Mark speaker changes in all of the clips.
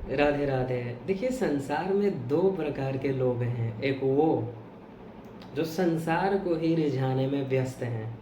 Speaker 1: राधे राधे। देखिए, संसार में दो प्रकार के लोग हैं। एक वो जो संसार को ही रिझाने में व्यस्त हैं,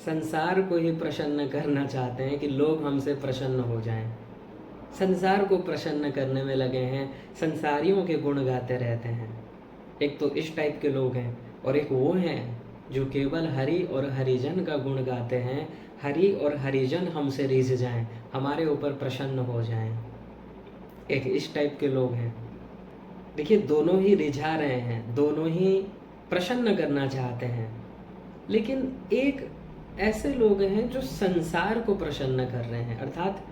Speaker 1: संसार को ही प्रसन्न करना चाहते हैं कि लोग हमसे प्रसन्न हो जाएं, संसार को प्रसन्न करने में लगे हैं, संसारियों के गुण गाते रहते हैं। एक तो इस टाइप के लोग हैं, और एक वो हैं जो केवल हरि और हरिजन का गुण गाते हैं। हरि और हरिजन हमसे रिझ जाएं, हमारे ऊपर प्रसन्न हो जाएं। एक इस टाइप के लोग हैं। देखिए, दोनों ही रिझा रहे हैं, दोनों ही प्रसन्न करना चाहते हैं, लेकिन एक ऐसे लोग हैं जो संसार को प्रसन्न कर रहे हैं, अर्थात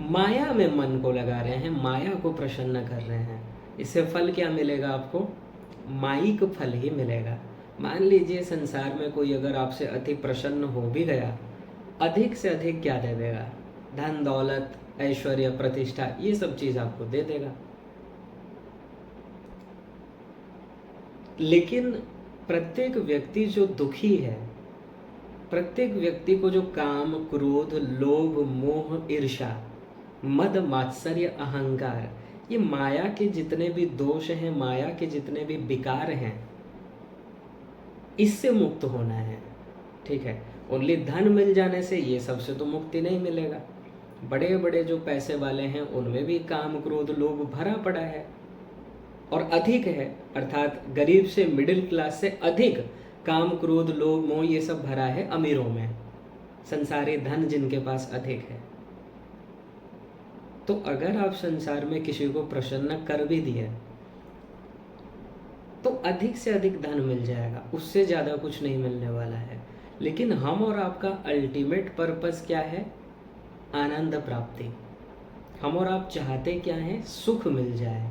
Speaker 1: माया में मन को लगा रहे हैं, माया को प्रसन्न कर रहे हैं। इससे फल क्या मिलेगा आपको? मायिक फल ही मिलेगा। मान लीजिए संसार में कोई अगर आपसे अति प्रसन्न हो भी गया, अधिक से अधिक क्या दे देगा? धन दौलत, ऐश्वर्य, प्रतिष्ठा, ये सब चीज़ आपको दे देगा। लेकिन प्रत्येक व्यक्ति जो दुखी है, प्रत्येक व्यक्ति को जो काम, क्रोध, लोभ, मोह, ईर्ष्या, मद, मात्सर्य, अहंकार, ये माया के जितने भी दोष हैं, माया के जितने भी विकार हैं, इससे मुक्त होना है। ठीक है, ओनली धन मिल जाने से ये सबसे तो मुक्ति नहीं मिलेगा। बड़े बड़े जो पैसे वाले हैं उनमें भी काम, क्रोध, लोभ भरा पड़ा है, और अधिक है, अर्थात गरीब से, मिडिल क्लास से अधिक काम, क्रोध, लोभ, मोह ये सब भरा है अमीरों में, संसारी धन जिनके पास अधिक है। तो अगर आप संसार में किसी को प्रसन्न कर भी दिए तो अधिक से अधिक धन मिल जाएगा, उससे ज़्यादा कुछ नहीं मिलने वाला है। लेकिन हम और आपका अल्टीमेट पर्पस क्या है? आनंद प्राप्ति। हम और आप चाहते क्या है? सुख मिल जाए।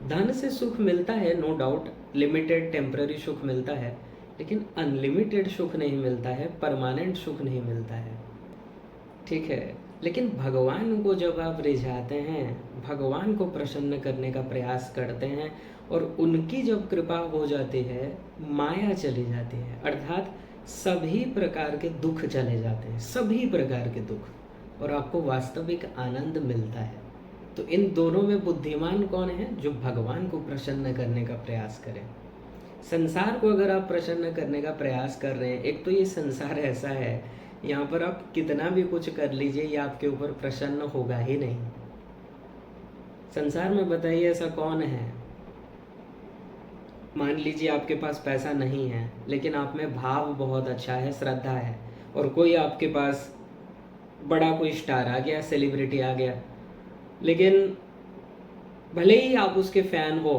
Speaker 1: धन से सुख मिलता है, नो डाउट, लिमिटेड टेम्पररी सुख मिलता है, लेकिन अनलिमिटेड सुख नहीं मिलता है, परमानेंट सुख नहीं मिलता है। ठीक है, लेकिन भगवान को जब आप रिझाते हैं, भगवान को प्रसन्न करने का प्रयास करते हैं, और उनकी जब कृपा हो जाती है, माया चली जाती है, अर्थात सभी प्रकार के दुख चले जाते हैं, सभी प्रकार के दुख, और आपको वास्तविक आनंद मिलता है। तो इन दोनों में बुद्धिमान कौन है? जो भगवान को प्रसन्न करने का प्रयास करें। संसार को अगर आप प्रसन्न करने का प्रयास कर रहे हैं, एक तो ये संसार ऐसा है, यहाँ पर आप कितना भी कुछ कर लीजिए, ये आपके ऊपर प्रसन्न होगा ही नहीं। संसार में बताइए ऐसा कौन है? मान लीजिए आपके पास पैसा नहीं है, लेकिन आप में भाव बहुत अच्छा है, श्रद्धा है, और कोई आपके पास बड़ा कोई स्टार आ गया, सेलिब्रिटी आ गया, लेकिन भले ही आप उसके फैन हो,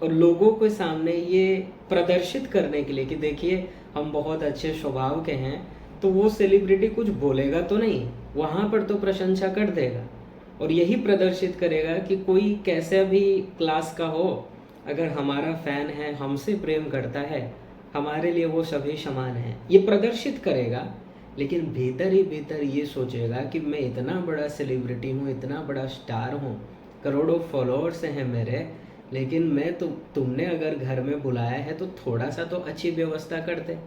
Speaker 1: और लोगों के सामने ये प्रदर्शित करने के लिए कि देखिए हम बहुत अच्छे स्वभाव के हैं, तो वो सेलिब्रिटी कुछ बोलेगा तो नहीं, वहाँ पर तो प्रशंसा कर देगा, और यही प्रदर्शित करेगा कि कोई कैसे भी क्लास का हो, अगर हमारा फैन है, हमसे प्रेम करता है, हमारे लिए वो सभी समान हैं, ये प्रदर्शित करेगा। लेकिन भीतर ही भीतर ये सोचेगा कि मैं इतना बड़ा सेलिब्रिटी हूँ, इतना बड़ा स्टार हूँ, करोड़ों फॉलोअर्स हैं मेरे, लेकिन मैं तो, तुमने अगर घर में बुलाया है तो थोड़ा सा तो अच्छी व्यवस्था करते।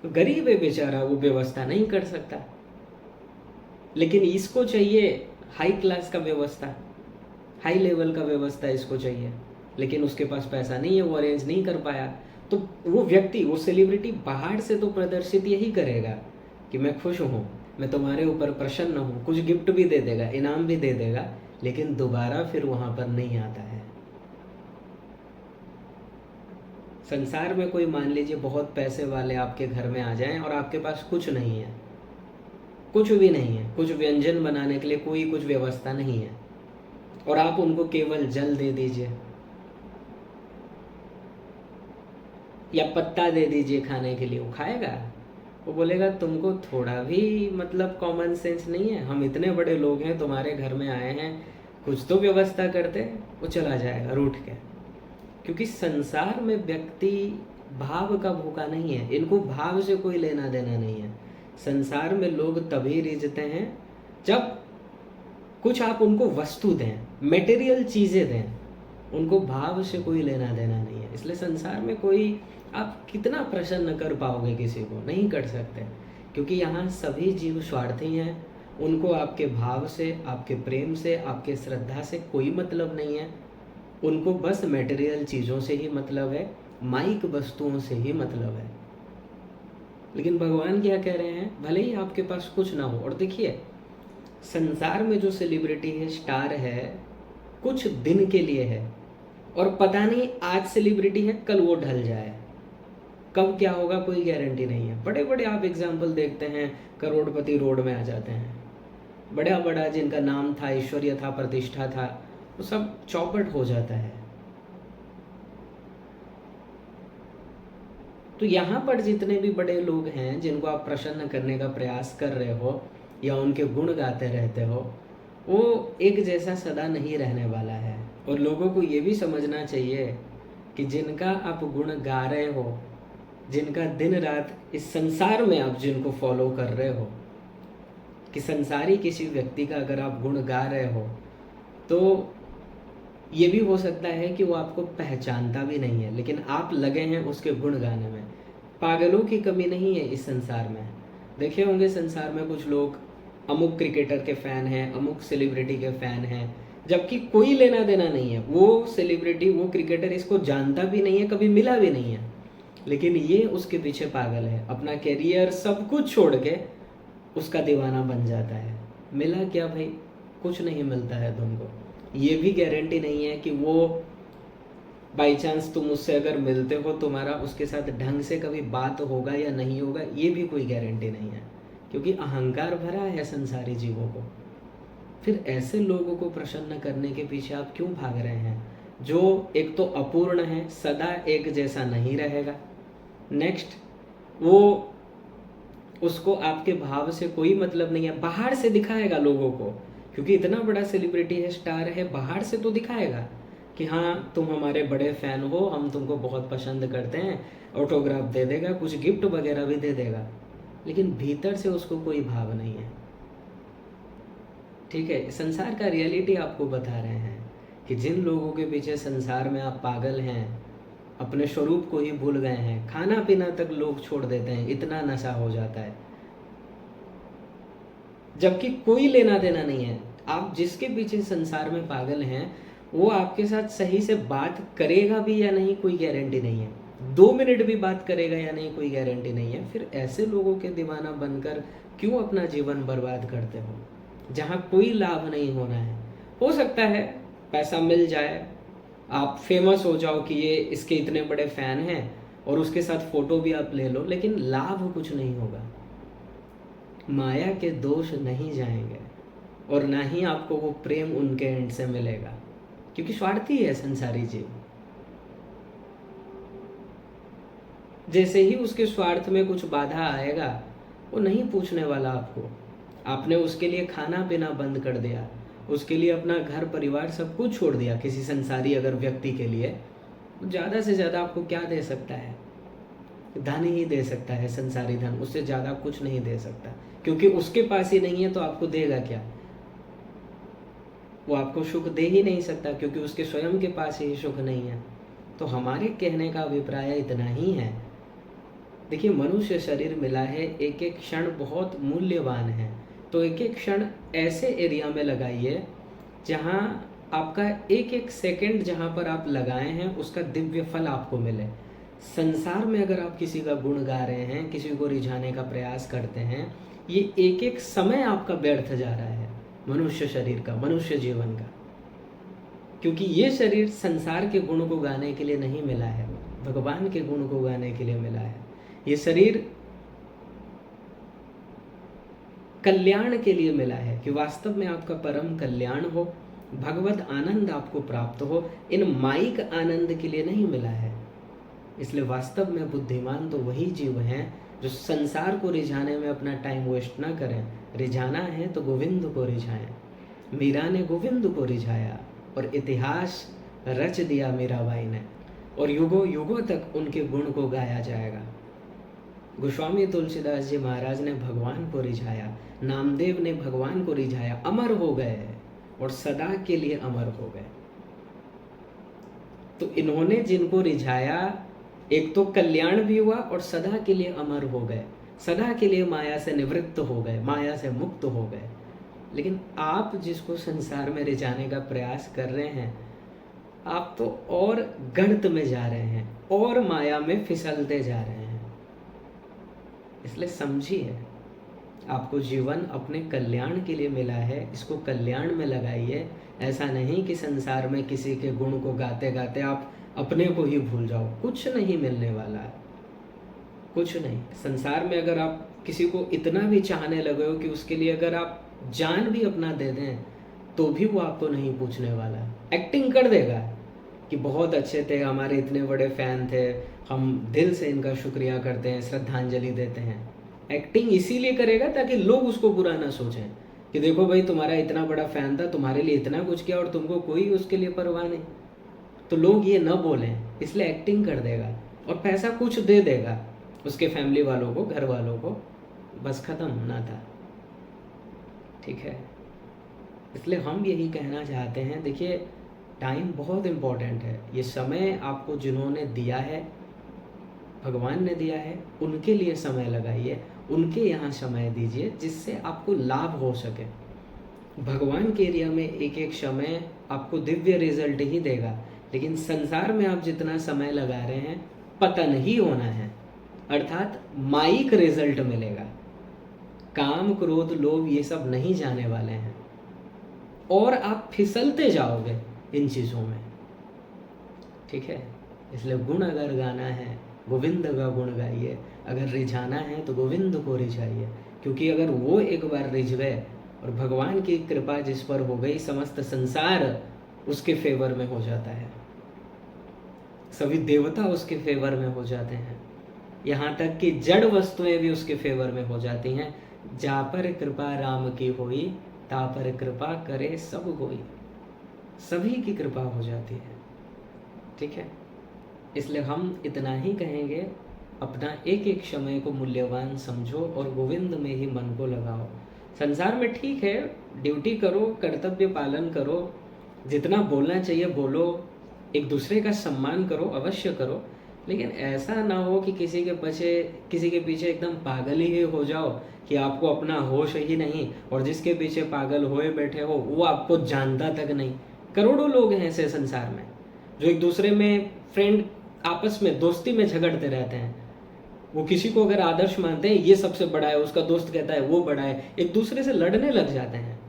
Speaker 1: गरीब है बेचारा, वो व्यवस्था नहीं कर सकता, लेकिन इसको चाहिए हाई क्लास का व्यवस्था, हाई लेवल का व्यवस्था इसको चाहिए, लेकिन उसके पास पैसा नहीं है, वो अरेंज नहीं कर पाया। तो वो व्यक्ति, वो सेलिब्रिटी बाहर से तो प्रदर्शित यही करेगा कि मैं खुश हूँ, मैं तुम्हारे ऊपर प्रसन्न हूँ, कुछ गिफ्ट भी दे देगा, इनाम भी दे देगा, लेकिन दोबारा फिर वहाँ पर नहीं आता है। संसार में कोई मान लीजिए बहुत पैसे वाले आपके घर में आ जाएं और आपके पास कुछ नहीं है, कुछ भी नहीं है, कुछ व्यंजन बनाने के लिए कोई कुछ व्यवस्था नहीं है, और आप उनको केवल जल दे दीजिए या पत्ता दे दीजिए खाने के लिए, वो खाएगा? वो बोलेगा तुमको थोड़ा भी मतलब कॉमन सेंस नहीं है, हम इतने बड़े लोग हैं, तुम्हारे घर में आए हैं, कुछ तो व्यवस्था करते। वो चला जाएगा रूठ के, क्योंकि संसार में व्यक्ति भाव का भूखा नहीं है, इनको भाव से कोई लेना देना नहीं है। संसार में लोग तभी रिझते हैं जब कुछ आप उनको वस्तु दें, मटेरियल चीज़ें दें, उनको भाव से कोई लेना देना नहीं है। इसलिए संसार में कोई, आप कितना प्रसन्न कर पाओगे किसी को? नहीं कर सकते, क्योंकि यहाँ सभी जीव स्वार्थी हैं, उनको आपके भाव से, आपके प्रेम से, आपके श्रद्धा से कोई मतलब नहीं है। उनको बस मटेरियल चीज़ों से ही मतलब है, माइक वस्तुओं से ही मतलब है। लेकिन भगवान क्या कह रहे हैं, भले ही आपके पास कुछ ना हो। और देखिए, संसार में जो सेलिब्रिटी है, स्टार है, कुछ दिन के लिए है, और पता नहीं आज सेलिब्रिटी है कल वो ढल जाए, कब क्या होगा कोई गारंटी नहीं है। बड़े बड़े आप एग्जाम्पल देखते हैं, करोड़पति रोड में आ जाते हैं, बड़ा बड़ा जिनका नाम था, ऐश्वर्य था, प्रतिष्ठा था, वो सब चौपट हो जाता है। तो यहाँ पर जितने भी बड़े लोग हैं जिनको आप प्रसन्न करने का प्रयास कर रहे हो या उनके गुण गाते रहते हो, वो एक जैसा सदा नहीं रहने वाला है। और लोगों को ये भी समझना चाहिए कि जिनका आप गुण गा रहे हो, जिनका दिन रात इस संसार में आप जिनको फॉलो कर रहे हो, कि संसारी किसी व्यक्ति का अगर आप गुण गा रहे हो, तो ये भी हो सकता है कि वो आपको पहचानता भी नहीं है, लेकिन आप लगे हैं उसके गुण गाने में। पागलों की कमी नहीं है इस संसार में। देखे होंगे संसार में कुछ लोग अमुक क्रिकेटर के फ़ैन हैं, अमुक सेलिब्रिटी के फ़ैन हैं, जबकि कोई लेना देना नहीं है। वो सेलिब्रिटी, वो क्रिकेटर इसको जानता भी नहीं है, कभी मिला भी नहीं है, लेकिन ये उसके पीछे पागल है, अपना कैरियर सब कुछ छोड़ के उसका दीवाना बन जाता है। मिला क्या भाई? कुछ नहीं मिलता है तुमको। ये भी गारंटी नहीं है कि वो बाई चांस तुम उससे अगर मिलते हो, तुम्हारा उसके साथ ढंग से कभी बात होगा या नहीं होगा, ये भी कोई गारंटी नहीं है, क्योंकि अहंकार भरा है संसारी जीवों को। फिर ऐसे लोगों को प्रसन्न करने के पीछे आप क्यों भाग रहे हैं, जो एक तो अपूर्ण है, सदा एक जैसा नहीं रहेगा। नेक्स्ट, वो उसको आपके भाव से कोई मतलब नहीं है, बाहर से दिखाएगा लोगों को, क्योंकि इतना बड़ा सेलिब्रिटी है, स्टार है, बाहर से तो दिखाएगा कि हाँ तुम हमारे बड़े फ़ैन हो, हम तुमको बहुत पसंद करते हैं, ऑटोग्राफ दे देगा, कुछ गिफ्ट वगैरह भी दे देगा, लेकिन भीतर से उसको कोई भाव नहीं है। ठीक है, संसार का रियलिटी आपको बता रहे हैं कि जिन लोगों के पीछे संसार में आप पागल हैं, अपने स्वरूप को ही भूल गए हैं, खाना पीना तक लोग छोड़ देते हैं, इतना नशा हो जाता है, जबकि कोई लेना देना नहीं है। आप जिसके पीछे संसार में पागल हैं, वो आपके साथ सही से बात करेगा भी या नहीं कोई गारंटी नहीं है, 2 मिनट भी बात करेगा या नहीं कोई गारंटी नहीं है। फिर ऐसे लोगों के दीवाना बनकर क्यों अपना जीवन बर्बाद करते हो, जहाँ कोई लाभ नहीं होना है। हो सकता है पैसा मिल जाए, आप फेमस हो जाओ कि ये इसके इतने बड़े फ़ैन हैं, और उसके साथ फ़ोटो भी आप ले लो, लेकिन लाभ कुछ नहीं होगा। माया के दोष नहीं जाएंगे, और ना ही आपको वो प्रेम उनके एंड से मिलेगा, क्योंकि स्वार्थी है संसारी जीव। जैसे ही उसके स्वार्थ में कुछ बाधा आएगा, वो नहीं पूछने वाला आपको। आपने उसके लिए खाना पीना बंद कर दिया, उसके लिए अपना घर परिवार सब कुछ छोड़ दिया, किसी संसारी अगर व्यक्ति के लिए, ज़्यादा से ज़्यादा आपको क्या दे सकता है? धन ही दे सकता है, संसारी धन, उससे ज़्यादा कुछ नहीं दे सकता, क्योंकि उसके पास ही नहीं है तो आपको देगा क्या? वो आपको सुख दे ही नहीं सकता, क्योंकि उसके स्वयं के पास ही सुख नहीं है। तो हमारे कहने का अभिप्राय इतना ही है। देखिए, मनुष्य शरीर मिला है, एक एक क्षण बहुत मूल्यवान है, तो एक एक क्षण ऐसे एरिया में लगाइए जहाँ आपका एक एक सेकंड जहाँ पर आप लगाए हैं उसका दिव्य फल आपको मिले। संसार में अगर आप किसी का गुण गा रहे हैं, किसी को रिझाने का प्रयास करते हैं, ये एक एक समय आपका व्यर्थ जा रहा है, मनुष्य शरीर का, मनुष्य जीवन का, क्योंकि ये शरीर संसार के गुण को गाने के लिए नहीं मिला है, भगवान के गुण को गाने के लिए मिला है। ये शरीर कल्याण के लिए मिला है, कि वास्तव में आपका परम कल्याण हो, भगवत आनंद आपको प्राप्त हो, इन माइक आनंद के लिए नहीं मिला है। इसलिए वास्तव में बुद्धिमान तो वही जीव हैं जो संसार को रिझाने में अपना टाइम वेस्ट ना करें। रिझाना है तो गोविंद को रिझाएं। मीरा ने गोविंद को रिझाया और इतिहास रच दिया मीराबाई ने, और युगों युगों तक उनके गुण को गाया जाएगा। गोस्वामी तुलसीदास जी महाराज ने भगवान को रिझाया, नामदेव ने भगवान को रिझाया, अमर हो गए और सदा के लिए अमर हो गए। तो इन्होंने जिनको रिझाया, एक तो कल्याण भी हुआ और सदा के लिए अमर हो गए, सदा के लिए माया से निवृत्त हो गए, माया से मुक्त हो गए। लेकिन आप जिसको संसार में रिझाने का प्रयास कर रहे हैं, आप तो और गर्त में जा रहे हैं और माया में फिसलते जा रहे हैं। इसलिए समझिए, आपको जीवन अपने कल्याण के लिए मिला है, इसको कल्याण में लगाइए। ऐसा नहीं कि संसार में किसी के गुण को गाते गाते आप अपने को ही भूल जाओ। कुछ नहीं मिलने वाला है, कुछ नहीं। संसार में अगर आप किसी को इतना भी चाहने लगे हो कि उसके लिए अगर आप जान भी अपना दे दें तो भी वो आपको नहीं पूछने वाला। एक्टिंग कर देगा कि बहुत अच्छे थे, हमारे इतने बड़े फैन थे, हम दिल से इनका शुक्रिया करते हैं, श्रद्धांजलि देते हैं। एक्टिंग इसीलिए करेगा ताकि लोग उसको बुरा ना सोचें कि देखो भाई, तुम्हारा इतना बड़ा फैन था, तुम्हारे लिए इतना कुछ किया और तुमको कोई उसके लिए परवाह नहीं। तो लोग ये न बोलें, इसलिए एक्टिंग कर देगा और पैसा कुछ दे देगा उसके फैमिली वालों को, घर वालों को, बस खत्म ना था। ठीक है, इसलिए हम यही कहना चाहते हैं, देखिए टाइम बहुत इम्पोर्टेंट है। ये समय आपको जिन्होंने दिया है, भगवान ने दिया है, उनके लिए समय लगाइए, उनके यहाँ समय दीजिए जिससे आपको लाभ हो सके। भगवान के एरिया में एक एक समय आपको दिव्य रिजल्ट ही देगा, लेकिन संसार में आप जितना समय लगा रहे हैं पतन ही होना है, अर्थात माइक रिजल्ट मिलेगा। काम, क्रोध, लोभ ये सब नहीं जाने वाले हैं और आप फिसलते जाओगे इन चीज़ों में। ठीक है, इसलिए गुण अगर गाना है, गोविंद का गुण गाइए। अगर रिझाना है तो गोविंद को रिझाइए, क्योंकि अगर वो एक बार रिझ गए और भगवान की कृपा जिस पर हो गई, समस्त संसार उसके फेवर में हो जाता है, सभी देवता उसके फेवर में हो जाते हैं, यहाँ तक कि जड़ वस्तुएं भी उसके फेवर में हो जाती हैं। जा पर कृपा राम की होई, ता पर कृपा करे सब कोई। सभी की कृपा हो जाती है। ठीक है, इसलिए हम इतना ही कहेंगे, अपना एक एक समय को मूल्यवान समझो और गोविंद में ही मन को लगाओ। संसार में ठीक है, ड्यूटी करो, कर्तव्य पालन करो, जितना बोलना चाहिए बोलो, एक दूसरे का सम्मान करो, अवश्य करो, लेकिन ऐसा ना हो कि किसी के पीछे एकदम पागल ही हो जाओ कि आपको अपना होश ही नहीं, और जिसके पीछे पागल होए बैठे हो वो आपको जानता तक नहीं। करोड़ों लोग हैं ऐसे संसार में जो एक दूसरे में, फ्रेंड आपस में दोस्ती में झगड़ते रहते हैं। वो किसी को अगर आदर्श मानते हैं, ये सबसे बड़ा है, उसका दोस्त कहता है वो बड़ा है, एक दूसरे से लड़ने लग जाते हैं।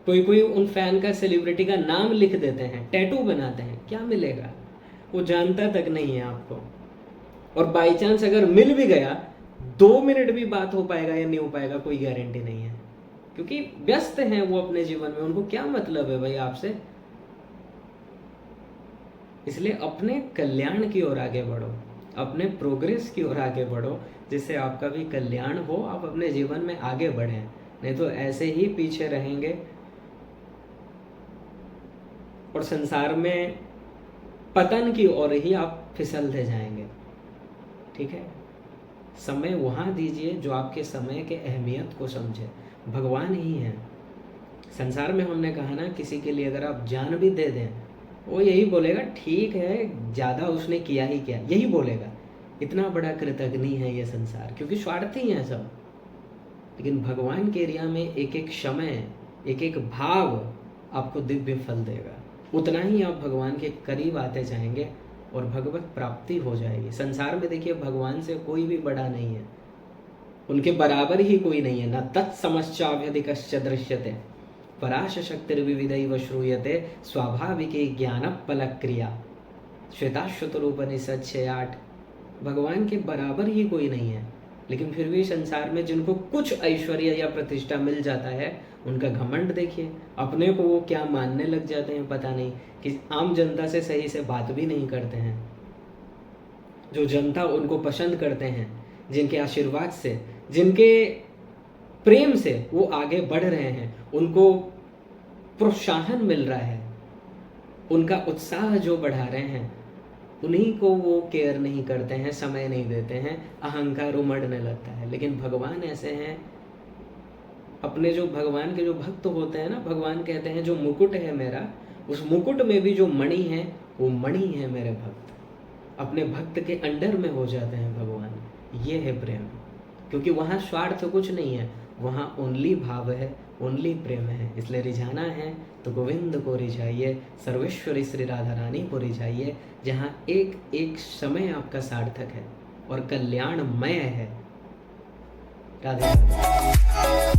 Speaker 1: कोई कोई उन फैन का, सेलिब्रिटी का नाम लिख देते हैं, टैटू बनाते हैं, क्या मिलेगा? वो जानता तक नहीं है आपको। और बाई चांस अगर मिल भी गया, 2 मिनट भी बात हो पाएगा या नहीं हो पाएगा कोई गारंटी नहीं है, क्योंकि व्यस्त हैं वो अपने जीवन में, उनको क्या मतलब है भाई आपसे। इसलिए अपने कल्याण की ओर आगे बढ़ो, अपने प्रोग्रेस की ओर आगे बढ़ो, जिससे आपका भी कल्याण हो, आप अपने जीवन में आगे बढ़ें। नहीं तो ऐसे ही पीछे रहेंगे और संसार में पतन की ओर ही आप फिसलते जाएंगे। ठीक है, समय वहाँ दीजिए जो आपके समय के अहमियत को समझे। भगवान ही हैं संसार में। हमने कहा ना, किसी के लिए अगर आप जान भी दे दें, वो यही बोलेगा ठीक है, ज़्यादा उसने किया ही क्या, यही बोलेगा। इतना बड़ा कृतज्ञ है ये संसार, क्योंकि स्वार्थी हैं सब। लेकिन भगवान के एरिया में एक एक समय, एक एक भाव आपको दिव्य फल देगा। उतना ही आप भगवान के करीब आते जाएंगे और भगवत प्राप्ति हो जाएगी। संसार में देखिए, भगवान से कोई भी बड़ा नहीं है, उनके बराबर ही कोई नहीं है। न तत्समश्चाभ्यधिकश्च दृश्यते पराश शक्तिर्विविधैव श्रूयते स्वाभाविके ज्ञान फलक्रिया। श्वेताश्वतरूपनिषद 6:8। भगवान के बराबर ही कोई नहीं है, लेकिन फिर भी संसार में जिनको कुछ ऐश्वर्य या प्रतिष्ठा मिल जाता है, उनका घमंड देखिए। अपने को वो क्या मानने लग जाते हैं पता नहीं, कि आम जनता से सही से बात भी नहीं करते हैं। जो जनता उनको पसंद करते हैं, जिनके आशीर्वाद से, जिनके प्रेम से वो आगे बढ़ रहे हैं, उनको प्रोत्साहन मिल रहा है, उनका उत्साह जो बढ़ा रहे हैं, उन्हीं को वो केयर नहीं करते हैं, समय नहीं देते हैं, अहंकार उमड़ने लगता है। लेकिन भगवान ऐसे हैं, अपने जो भगवान के जो भक्त होते हैं ना, भगवान कहते हैं जो मुकुट है मेरा, उस मुकुट में भी जो मणि है, वो मणि है मेरे भक्त। अपने भक्त के अंडर में हो जाते हैं भगवान। ये है प्रेम, क्योंकि वहाँ स्वार्थ कुछ नहीं है, वहाँ ओनली भाव है, ओनली प्रेम है। इसलिए रिझाना है तो गोविंद को रिझाइए, सर्वेश्वरी श्री राधा रानी को रिझाइए, जहाँ एक एक समय आपका सार्थक है और कल्याणमय है। राधे राधे।